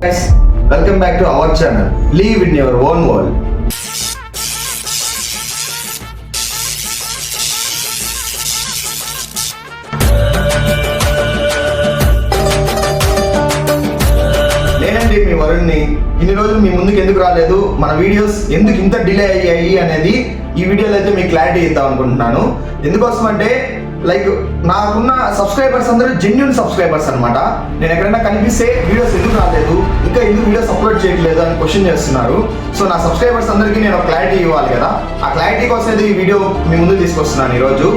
Guys, welcome back to our channel. Live in your own world. నేనండి మీ వరుణ్ని. ఇన్ని రోజులు మీ ముందుకు ఎందుకు రాలేదు, మన వీడియోస్ ఎందుకు ఇంత డిలే అయ్యాయి అనేది ఈ వీడియోలో అయితే మీకు క్లారిటీ ఇద్దాం అనుకుంటున్నాను. ఎందుకోసం అంటే నాకున్న సబ్స్క్రైబర్స్ అందరూ జెన్యూన్ సబ్స్క్రైబర్స్ అనమాట. నేను ఎక్కడైనా కనిపిస్తే వీడియోస్ ఎందుకు రాలేదు, ఇంకా ఎందుకు వీడియోస్ అప్లోడ్ చేయట్లేదు అని క్వశ్చన్ చేస్తున్నారు. సో నా సబ్స్క్రైబర్స్ అందరికీ నేను క్లారిటీ ఇవ్వాలి కదా, ఆ క్లారిటీ కోసం అయితే ఈ వీడియో మీ ముందు తీసుకొస్తున్నాను. ఈరోజు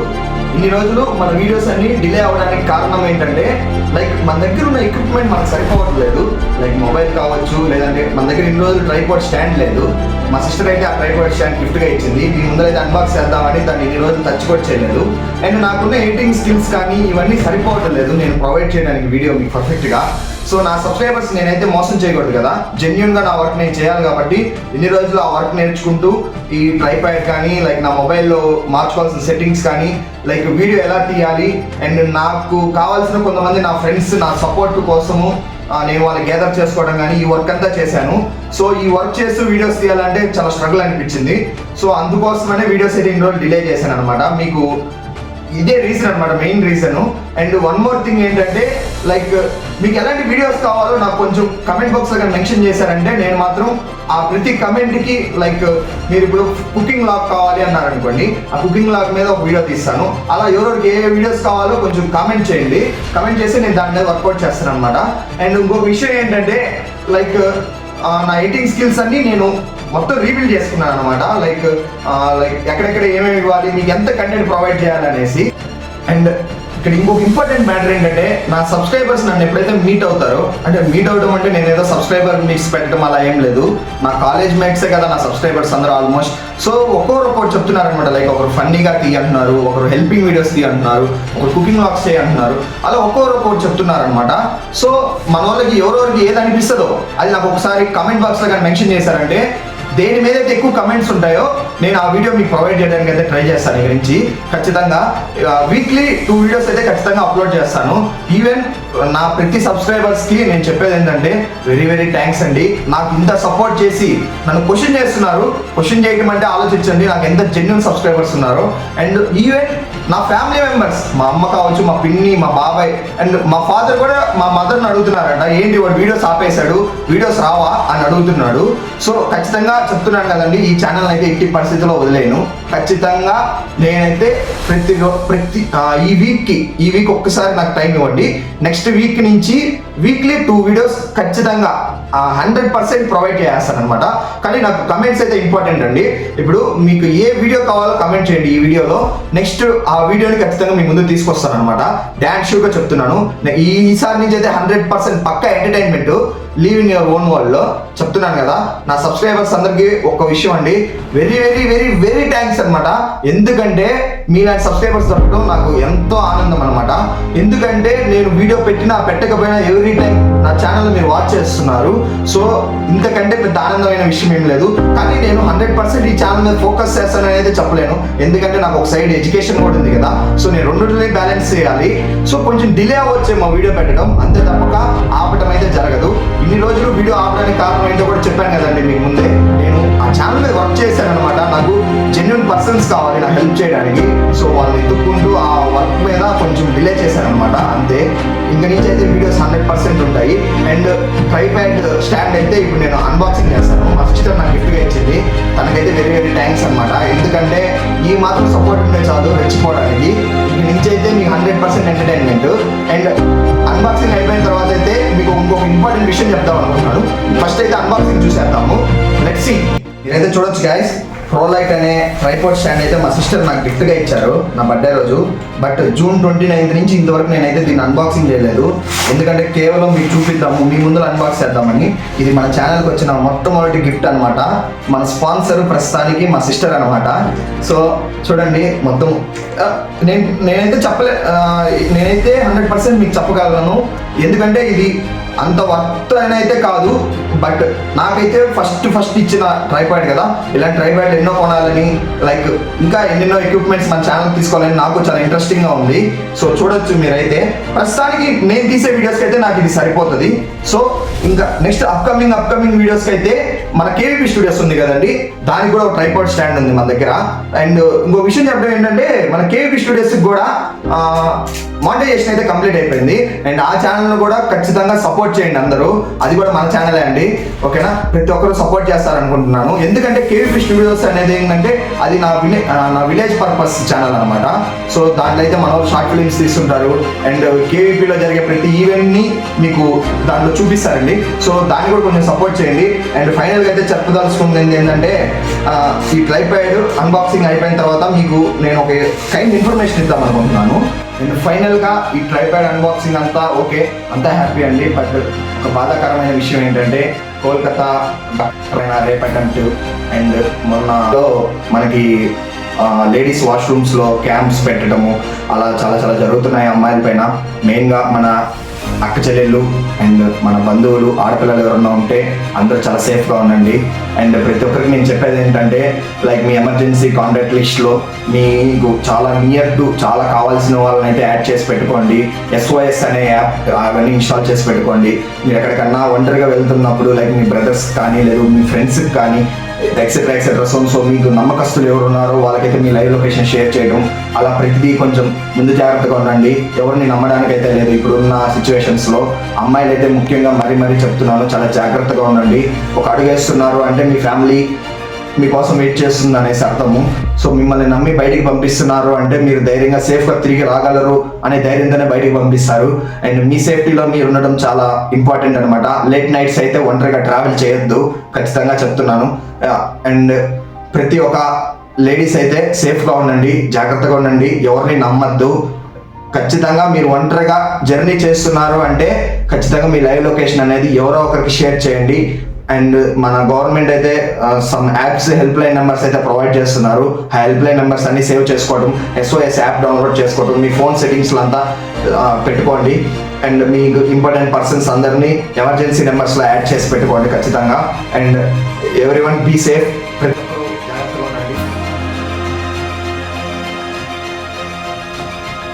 ఇన్ని రోజులు మన వీడియోస్ అన్ని డిలే అవ్వడానికి కారణం ఏంటంటే మన దగ్గర ఉన్న ఎక్విప్మెంట్ మనకు సరిపోవట్లేదు. మొబైల్ కావచ్చు, లేదంటే మన దగ్గర ఇన్ని రోజులు ట్రైపాడ్ స్టాండ్ లేదు. మా సిస్టర్ అయితే ఆ ట్రైపాడ్ స్టాండ్ గిఫ్ట్గా ఇచ్చింది. మీ ముందరైతే అన్బాక్స్ చేద్దామని దాన్ని ఇన్ని రోజులు టచ్ కూడా చేయలేదు. అండ్ నాకున్న ఎడిటింగ్ స్కిల్స్ కానీ ఇవన్నీ సరిపోవట్లేదు నేను ప్రొవైడ్ చేయడానికి వీడియో మీకు పర్ఫెక్ట్గా. సో నా సబ్స్క్రైబర్స్ నేనైతే మోసం చేయకూడదు కదా, జెన్యూన్గా నా వర్క్ నేను చేయాలి. కాబట్టి ఇన్ని రోజులు ఆ వర్క్ నేర్చుకుంటూ ఈ ట్రైపాడ్ కానీ నా మొబైల్లో మార్చుకోవాల్సిన సెట్టింగ్స్ కానీ వీడియో ఎలా తీయాలి, అండ్ నాకు కావాల్సిన కొంతమంది నా ఫ్రెండ్స్ నా సపోర్ట్ కోసము నేను వాళ్ళని గ్యాదర్ చేసుకోవడం కానీ ఈ వర్క్ అంతా చేశాను. సో ఈ వర్క్ చేస్తూ వీడియోస్ తీయాలంటే చాలా స్ట్రగుల్ అనిపించింది. సో అందుకోసమనే వీడియోస్ అయితే ఇన్ని రోజులు డిలే చేశాను అనమాట. మీకు ఇదే రీజన్ అనమాట, main reason. And one more thing ఏంటంటే మీకు ఎలాంటి వీడియోస్ కావాలో నాకు కొంచెం కమెంట్ బాక్స్లో కానీ మెన్షన్ చేశారంటే నేను మాత్రం ఆ ప్రతి కమెంట్కి మీరు ఇప్పుడు కుకింగ్ లాగ్ కావాలి అన్నారనుకోండి, ఆ కుకింగ్ లాగ్ మీద ఒక వీడియో తీస్తాను. అలా ఎవరికి ఏ వీడియోస్ కావాలో కొంచెం కామెంట్ చేయండి. కామెంట్ చేసి నేను దాని మీద వర్కౌట్ చేస్తాను అనమాట. అండ్ ఇంకొక విషయం ఏంటంటే నా ఎడిటింగ్ స్కిల్స్ అన్నీ నేను మొత్తం రీబిల్డ్ చేసుకున్నాను అనమాట. ఎక్కడెక్కడ ఏమేమి ఇవ్వాలి, మీకు ఎంత కంటెంట్ ప్రొవైడ్ చేయాలనేసి. అండ్ ఇక్కడ ఇంకొక ఇంపార్టెంట్ మ్యాటర్ ఏంటంటే నా సబ్స్క్రైబర్స్ నన్ను ఎప్పుడైతే మీట్ అవుతారో, అంటే మీట్ అవడం అంటే నేను ఏదో సబ్స్క్రైబర్ మీట్స్ పెట్టడం అలా ఏం లేదు. నా కాలేజ్ మేట్సే కదా నా సబ్స్క్రైబర్స్ అందరూ ఆల్మోస్ట్. సో ఒక్కొక్కరు చెప్తున్నారు అనమాట. ఒకరు ఫన్నీగా తీ అంటున్నారు, ఒకరు హెల్పింగ్ వీడియోస్ తీ అంటున్నారు, ఒకరు కుకింగ్ వ్లాగ్స్ చేయి అంటున్నారు. అలా ఒక్కొక్కరు చెప్తున్నారు అనమాట. సో మన వాళ్ళకి ఎవరెవరికి ఏది అనిపిస్తుందో అది నాకు ఒకసారి కమెంట్ బాక్స్లో కానీ మెన్షన్ చేశారంటే దేని మీద అయితే ఎక్కువ కమెంట్స్ ఉంటాయో నేను ఆ వీడియో మీకు ప్రొవైడ్ చేయడానికి అయితే ట్రై చేస్తాను. ఇక్కడ నుంచి ఖచ్చితంగా వీక్లీ 2 వీడియోస్ అయితే ఖచ్చితంగా అప్లోడ్ చేస్తాను. ఈవెన్ నా ప్రతి సబ్స్క్రైబర్స్కి నేను చెప్పేది ఏంటంటే వెరీ వెరీ థ్యాంక్స్ అండి. నాకు ఇంత సపోర్ట్ చేసి నన్ను క్వశ్చన్ చేస్తున్నారు. క్వశ్చన్ చేయడం అంటే ఆలోచించండి నాకు ఎంత జెన్యూన్ సబ్స్క్రైబర్స్ ఉన్నారో. అండ్ ఈవెన్ నా ఫ్యామిలీ మెంబర్స్, మా అమ్మ కావచ్చు, మా పిన్ని, మా బాబాయ్ అండ్ మా ఫాదర్ కూడా మా మదర్ని అడుగుతున్నారంట, ఏంటి వాడు వీడియోస్ ఆపేశాడు, వీడియోస్ రావా అని అడుగుతున్నాడు. సో ఖచ్చితంగా చెప్తున్నాను కదండి, ఈ ఛానల్ అయితే ఎట్టి పరిస్థితుల్లో వదిలేను. ఖచ్చితంగా నేనైతే ఈ వీక్ ఒక్కసారి నాకు టైం ఇవ్వండి. నెక్స్ట్ వీక్ నుంచి వీక్లీ 2 వీడియోస్ ఖచ్చితంగా 100% ప్రొవైడ్ చేస్తాను అనమాట. కానీ నాకు కమెంట్స్ అయితే ఇంపార్టెంట్ అండి. ఇప్పుడు మీకు ఏ వీడియో కావాలో కమెంట్ చేయండి ఈ వీడియోలో. నెక్స్ట్ ఆ వీడియోని ఖచ్చితంగా మీ ముందు తీసుకొస్తాను అనమాట. డాన్స్ షూగా చెప్తున్నాను. ఈసారి నుంచి అయితే 100% పక్కా entertainment live in your own world లో చెప్తున్నాను కదా. నా సబ్స్క్రైబర్స్ అందరికీ ఒక విషయం అండి, very very very very thanks అనమాట. ఎందుకంటే మీలాంటి సబ్స్క్రైబర్స్ దొరకడం నాకు ఎంతో ఆనందం అనమాట. ఎందుకంటే నేను వీడియో పెట్టినా పెట్టకపోయినా ఎవ్రీ టైం నా ఛానల్ మీరు వాచ్ చేస్తున్నారు. సో ఇంతకంటే పెద్ద ఆనందమైన విషయం ఏం లేదు. కానీ నేను 100% ఈ ఛానల్ మీద ఫోకస్ చేస్తాను అనేది చెప్పలేను. ఎందుకంటే నాకు ఒక సైడ్ ఎడ్యుకేషన్ కూడా ఉంది కదా. సో నేను రెండింటిని బ్యాలెన్స్ చేయాలి. సో కొంచెం డిలే అవ్వచ్చేమో వీడియో పెట్టడం, అంతే తప్పక ఆపటం అయితే జరగదు. ఇన్ని రోజులు వీడియో ఆపడానికి కారణం ఏంటో కూడా చెప్పాను కదండి మీకు ముందే. నేను ఆ ఛానల్ మీద వర్క్ చేశాను అనమాట. నాకు జెన్యూన్ పర్సన్స్ కావాలి నాకు హెల్ప్ చేయడానికి. సో వాళ్ళని ఎత్తుక్కుంటూ ఆ వర్క్ మీద కొంచెం డిలే చేశాను అనమాట, అంతే. ఇంక నుంచి అయితే వీడియోస్ 100% ఉంటాయి. అండ్ ట్రైపాడ్ స్టాండ్ అయితే ఇప్పుడు నేను అన్బాక్సింగ్ చేస్తాను. మా సిస్టర్ నాకు గిఫ్ట్గా ఇచ్చింది. తనకైతే వెరీ వెరీ థ్యాంక్స్ అనమాట. ఎందుకంటే ఈ మాత్రం సపోర్ట్ ఉంటే చాలు రెచ్చిపోవడానికి. ఇంక నుంచి అయితే మీకు 100% ఎంటర్టైన్మెంట్. అండ్ అన్బాక్సింగ్ అయిపోయిన తర్వాత అయితే మీకు ఇంకొక ఇంపార్టెంట్ విషయం చెప్తాం అనుకుంటున్నాను. ఫస్ట్ అయితే అన్బాక్సింగ్ చూసేద్దాము. Let's see. మీరైతే చూడొచ్చు గైస్, ప్రోలైట్ అనే ట్రైపాడ్ స్టాండ్ అయితే మా సిస్టర్ నాకు గిఫ్ట్గా ఇచ్చారు నా బర్త్డే రోజు. బట్ June 29 నుంచి ఇంతవరకు నేనైతే దీన్ని అన్బాక్సింగ్ చేయలేదు. ఎందుకంటే కేవలం మీకు చూపిద్దాము, మీ ముందు అన్బాక్స్ చేద్దామని. ఇది మన ఛానల్కి వచ్చిన మొట్టమొదటి గిఫ్ట్ అనమాట. మన స్పాన్సర్ ప్రస్తుతానికి మా సిస్టర్ అనమాట. సో చూడండి మొత్తం నేనైతే నేనైతే 100% మీకు చెప్పగలను. ఎందుకంటే ఇది అంత వర్త్ అయితే కాదు, బట్ నాకైతే ఫస్ట్ ఇచ్చిన ట్రైపాడ్ కదా, ఇలాంటి ట్రైపాడ్ ఎన్నో కొనాలని, లైక్ ఇంకా ఎన్నెన్నో ఎక్విప్మెంట్స్ మన ఛానల్ తీసుకోవాలని నాకు చాలా ఇంట్రెస్టింగ్గా ఉంది. సో చూడొచ్చు మీరైతే. ప్రస్తుతానికి నేను తీసే వీడియోస్కి అయితే నాకు ఇది సరిపోతుంది. సో ఇంకా నెక్స్ట్ అప్కమింగ్ వీడియోస్కి అయితే మన కేవీపీ స్టూడియోస్ ఉంది కదండి, దానికి కూడా ఒక ట్రైపాడ్ స్టాండ్ ఉంది మన దగ్గర. అండ్ ఇంకో విషయం చెప్పడం ఏంటంటే, మన కేవీపీ స్టూడియోస్కి కూడా మానిటైజేషన్ అయితే కంప్లీట్ అయిపోయింది. అండ్ ఆ ఛానల్ను కూడా ఖచ్చితంగా సపోర్ట్ చేయండి అందరూ. అది కూడా మన ఛానలే అండి, ఓకేనా? ప్రతి ఒక్కరు సపోర్ట్ చేస్తారనుకుంటున్నాను. ఎందుకంటే కేవీపీ స్టూడియోస్ అనేది ఏంటంటే అది నా విలేజ్ పర్పస్ ఛానల్ అనమాట. సో దాంట్లో అయితే మన షార్ట్ ఫిలిమ్స్ తీస్తుంటారు అండ్ కేవీపీలో జరిగే ప్రతి ఈవెంట్ని మీకు దాంట్లో చూపిస్తారండి. సో దాన్ని కూడా కొంచెం సపోర్ట్ చేయండి. అండ్ ఫైనల్గా అయితే చెప్పదలుచుకుంది ఏంటంటే, ఈ ట్రైపాడ్ అన్బాక్సింగ్ అయిపోయిన తర్వాత మీకు నేను ఒక కైండ్ ఇన్ఫర్మేషన్ ఇద్దాం అనుకుంటున్నాను. అండ్ ఫైనల్గా ఈ ట్రైపాడ్ అన్బాక్సింగ్ అంతా ఓకే, అంతా హ్యాపీ అండి. బట్ ఒక బాధాకరమైన విషయం ఏంటంటే, కోల్కతా రేప్ అటెంప్ట్ అండ్ మొన్నలో మనకి లేడీస్ వాష్రూమ్స్లో క్యాంప్స్ పెట్టడము అలా చాలా జరుగుతున్నాయి అమ్మాయిల పైన. మెయిన్గా మన అక్క చెల్లెళ్ళు అండ్ మన బంధువులు ఆడపిల్లలు ఎవరన్నా ఉంటే అందరూ చాలా సేఫ్గా ఉండండి. అండ్ ప్రతి ఒక్కరికి నేను చెప్పేది ఏంటంటే, లైక్ మీ ఎమర్జెన్సీ కాంటాక్ట్ లిస్ట్లో మీకు చాలా నియర్ టు చాలా కావాల్సిన వాళ్ళని అయితే యాడ్ చేసి పెట్టుకోండి. SOS అనే యాప్ అవన్నీ ఇన్స్టాల్ చేసి పెట్టుకోండి. మీరు ఎక్కడికన్నా ఒంటరిగా వెళ్తున్నప్పుడు, లైక్ మీ బ్రదర్స్ కానీ లేదు మీ ఫ్రెండ్స్కి కానీ ఎక్సెట్రా. సో మీకు నమ్మకస్తులు ఎవరు ఉన్నారో వాళ్ళకైతే మీ లైవ్ లొకేషన్ షేర్ చేయడం, అలా ప్రతిదీ కొంచెం ముందు జాగ్రత్తగా ఉండండి. ఎవరిని నమ్మడానికి అయితే లేదు ఇప్పుడున్న సిచ్యువేషన్స్లో. అమ్మాయిలు అయితే ముఖ్యంగా మరీ చెప్తున్నాను, చాలా జాగ్రత్తగా ఉండండి. ఒక అడుగు వేస్తున్నారు అంటే మీ ఫ్యామిలీ మీకోసం వెయిట్ చేస్తుంది అనేసి అర్థము. సో మిమ్మల్ని నమ్మి బయటికి పంపిస్తున్నారు అంటే మీరు ధైర్యంగా సేఫ్గా తిరిగి రాగలరు అనే ధైర్యంతోనే బయటికి పంపిస్తారు. అండ్ మీ సేఫ్టీలో మీరు ఉండడం చాలా ఇంపార్టెంట్ అనమాట. లేట్ నైట్స్ అయితే ఒంటరిగా ట్రావెల్ చేయొద్దు, ఖచ్చితంగా చెప్తున్నాను. అండ్ ప్రతి ఒక్క లేడీస్ అయితే సేఫ్గా ఉండండి, జాగ్రత్తగా ఉండండి, ఎవరిని నమ్మద్దు. ఖచ్చితంగా మీరు ఒంటరిగా జర్నీ చేస్తున్నారు అంటే ఖచ్చితంగా మీ లైవ్ లొకేషన్ అనేది ఎవరో ఒకరికి షేర్ చేయండి. అండ్ మన గవర్నమెంట్ అయితే some apps helpline numbers అయితే ప్రొవైడ్ చేస్తున్నారు. ఆ హెల్ప్ లైన్ నెంబర్స్ అన్ని సేవ్ చేసుకోవడం, SOS యాప్ డౌన్లోడ్ చేసుకోవడం, మీ ఫోన్ సెట్టింగ్స్లో అంతా పెట్టుకోండి. అండ్ మీకు ఇంపార్టెంట్ పర్సన్స్ అందరినీ ఎమర్జెన్సీ నెంబర్స్లో యాడ్ చేసి పెట్టుకోండి ఖచ్చితంగా. And everyone be safe.